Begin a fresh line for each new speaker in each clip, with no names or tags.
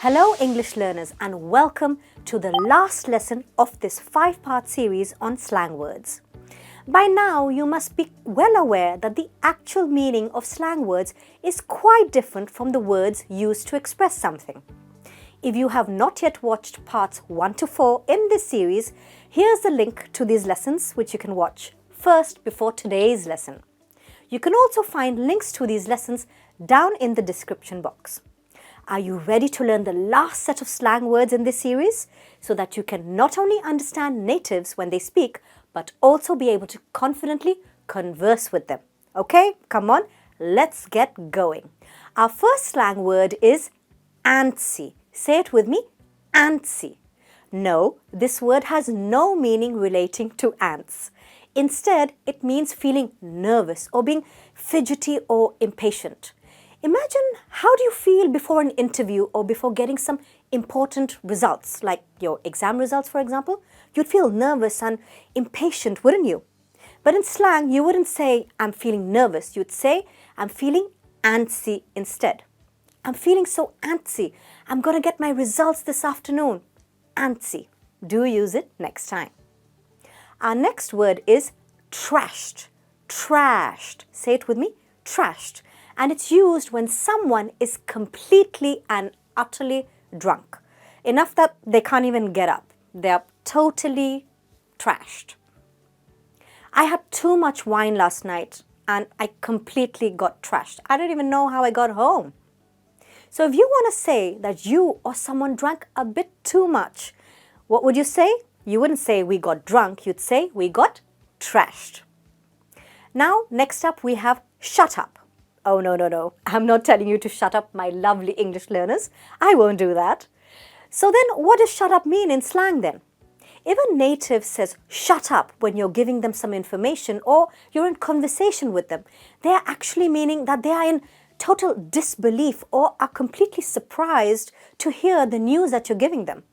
Hello English learners and welcome to the last lesson of this 5-part series on slang words. By now you must be well aware that the actual meaning of slang words is quite different from the words used to express something. If you have not yet watched parts 1 to 4 in this series, here's the link to these lessons which you can watch first before today's lesson. You can also find links to these lessons down in the description box. Are you ready to learn the last set of slang words in this series so that you can not only understand natives when they speak but also be able to confidently converse with them? Okay, come on, let's get going. Our first slang word is Antsy. Say it with me, Antsy. No, this word has no meaning relating to ants. Instead, it means feeling nervous or being fidgety or impatient. Imagine, how do you feel before an interview or before getting some important results, like your exam results, for example? You'd feel nervous and impatient, wouldn't you? But in slang, you wouldn't say, I'm feeling nervous. You'd say, I'm feeling antsy instead. I'm feeling so antsy. I'm going to get my results this afternoon. Antsy. Do use it next time. Our next word is trashed. Trashed. Say it with me, trashed. And it's used when someone is completely and utterly drunk. Enough that they can't even get up. They are totally trashed. I had too much wine last night and I completely got trashed. I don't even know how I got home. So if you want to say that you or someone drank a bit too much, what would you say? You wouldn't say we got drunk, you'd say we got trashed. Now, next up we have shut up. Oh, no. I'm not telling you to shut up, my lovely English learners. I won't do that. So then, what does shut up mean in slang then? If a native says shut up when you're giving them some information or you're in conversation with them, they are actually meaning that they are in total disbelief or are completely surprised to hear the news that you're giving them.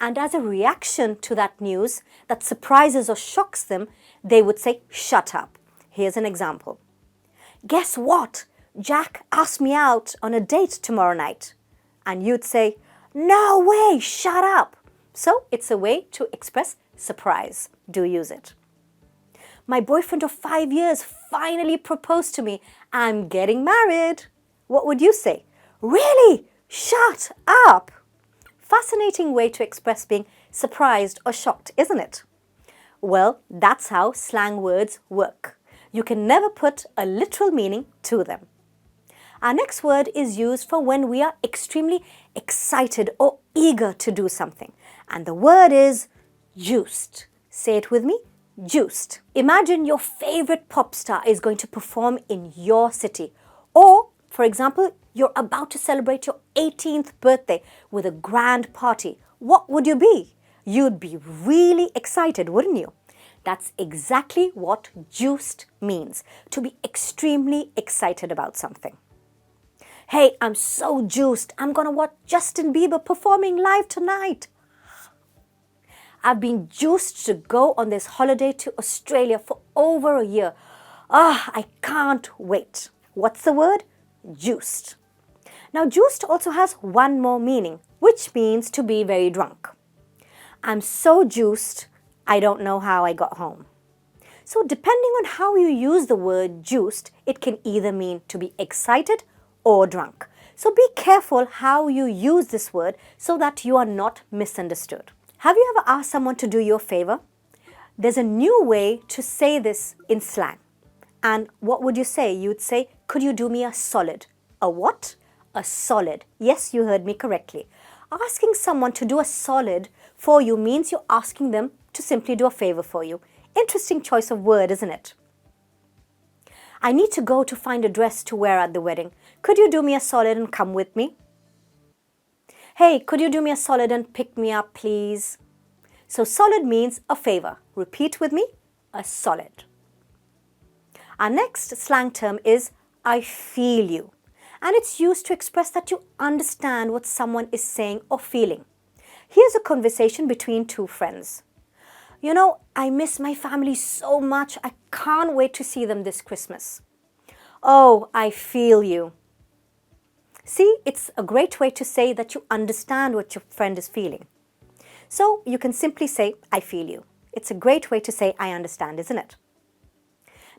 And as a reaction to that news that surprises or shocks them, they would say shut up. Here's an example. Guess what? Jack asked me out on a date tomorrow night. And you'd say, no way, shut up. So it's a way to express surprise. Do use it. My boyfriend of 5 years finally proposed to me. I'm getting married. What would you say? Really? Shut up. Fascinating way to express being surprised or shocked, isn't it? Well, that's how slang words work. You can never put a literal meaning to them. Our next word is used for when we are extremely excited or eager to do something. And the word is juiced. Say it with me, juiced. Imagine your favorite pop star is going to perform in your city. Or, for example, you're about to celebrate your 18th birthday with a grand party. What would you be? You'd be really excited, wouldn't you? That's exactly what juiced means, to be extremely excited about something. Hey, I'm so juiced. I'm going to watch Justin Bieber performing live tonight. I've been juiced to go on this holiday to Australia for over a year. I can't wait. What's the word? Juiced. Now, juiced also has one more meaning, which means to be very drunk. I'm so juiced, I don't know how I got home. So depending on how you use the word juiced, it can either mean to be excited or drunk. So be careful how you use this word so that you are not misunderstood. Have you ever asked someone to do you a favor? There's a new way to say this in slang. And what would you say? You'd say, could you do me a solid? A what? A solid. Yes, you heard me correctly. Asking someone to do a solid for you means you're asking them to simply do a favor for you. Interesting choice of word, isn't it? I need to go to find a dress to wear at the wedding. Could you do me a solid and come with me? Hey, could you do me a solid and pick me up, please? So solid means a favor. Repeat with me, a solid. Our next slang term is I feel you. And it's used to express that you understand what someone is saying or feeling. Here's a conversation between two friends. You know, I miss my family so much. I can't wait to see them this Christmas. Oh, I feel you. See, it's a great way to say that you understand what your friend is feeling. So you can simply say, I feel you. It's a great way to say, I understand, isn't it?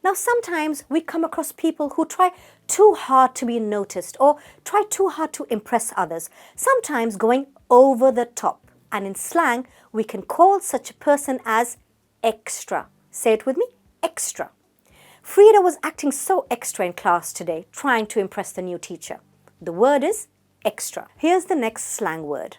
Now, sometimes we come across people who try too hard to be noticed or try too hard to impress others, sometimes going over the top. And in slang, we can call such a person as extra. Say it with me, extra. Frida was acting so extra in class today, trying to impress the new teacher. The word is extra. Here's the next slang word.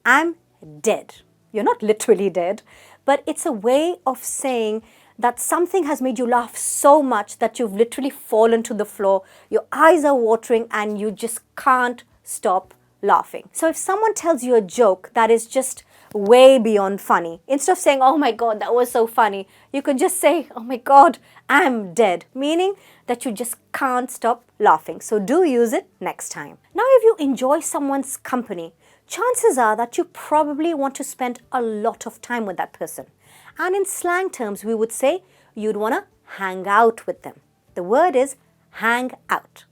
I'm dead. You're not literally dead, but it's a way of saying that something has made you laugh so much that you've literally fallen to the floor, your eyes are watering, and you just can't stop laughing. So if someone tells you a joke that is just way beyond funny, instead of saying, oh my God, that was so funny, you could just say, oh my God, I'm dead, meaning that you just can't stop laughing. So do use it next time. Now, if you enjoy someone's company, chances are that you probably want to spend a lot of time with that person. And in slang terms, we would say you'd want to hang out with them. The word is hang out.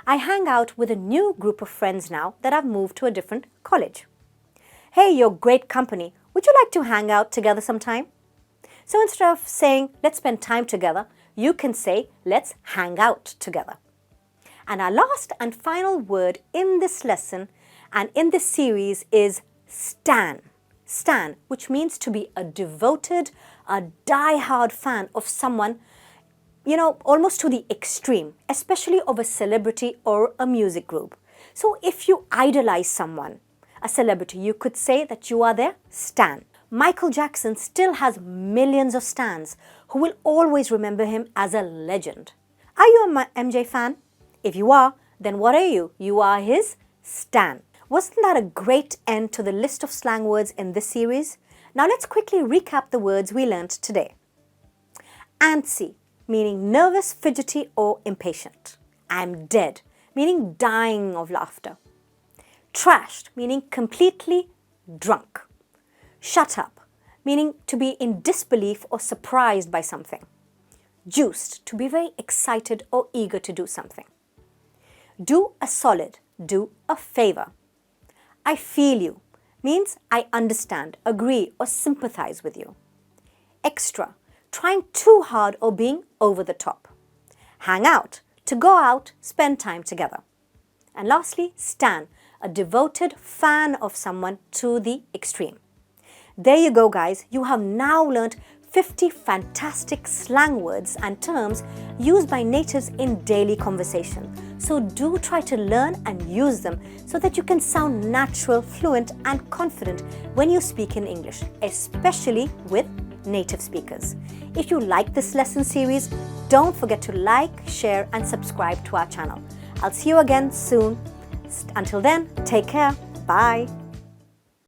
I hang out with a new group of friends now that I've moved to a different college. Hey, you're great company. Would you like to hang out together sometime? So instead of saying, let's spend time together, you can say, let's hang out together. And our last and final word in this lesson and in this series is stan. Stan, which means to be a devoted, a die-hard fan of someone, almost to the extreme, especially of a celebrity or a music group. So if you idolize someone, a celebrity, you could say that you are their stan. Michael Jackson still has millions of stans who will always remember him as a legend. Are you a MJ fan? If you are, then what are you? You are his stan. Wasn't that a great end to the list of slang words in this series? Now let's quickly recap the words we learned today. Antsy, meaning nervous, fidgety, or impatient. I'm dead, meaning dying of laughter. Trashed, meaning completely drunk. Shut up, meaning to be in disbelief or surprised by something. Juiced, to be very excited or eager to do something. Do a solid, do a favor. I feel you means I understand, agree, or sympathize with you. Extra, trying too hard or being over the top. Hang out, to go out, spend time together. And lastly, stan, a devoted fan of someone to the extreme. There you go, guys. You have now learned 50 fantastic slang words and terms used by natives in daily conversation. So do try to learn and use them so that you can sound natural, fluent, and confident when you speak in English, especially with native speakers. If you like this lesson series, don't forget to like, share, and subscribe to our channel. I'll see you again soon. Until then, take care. Bye.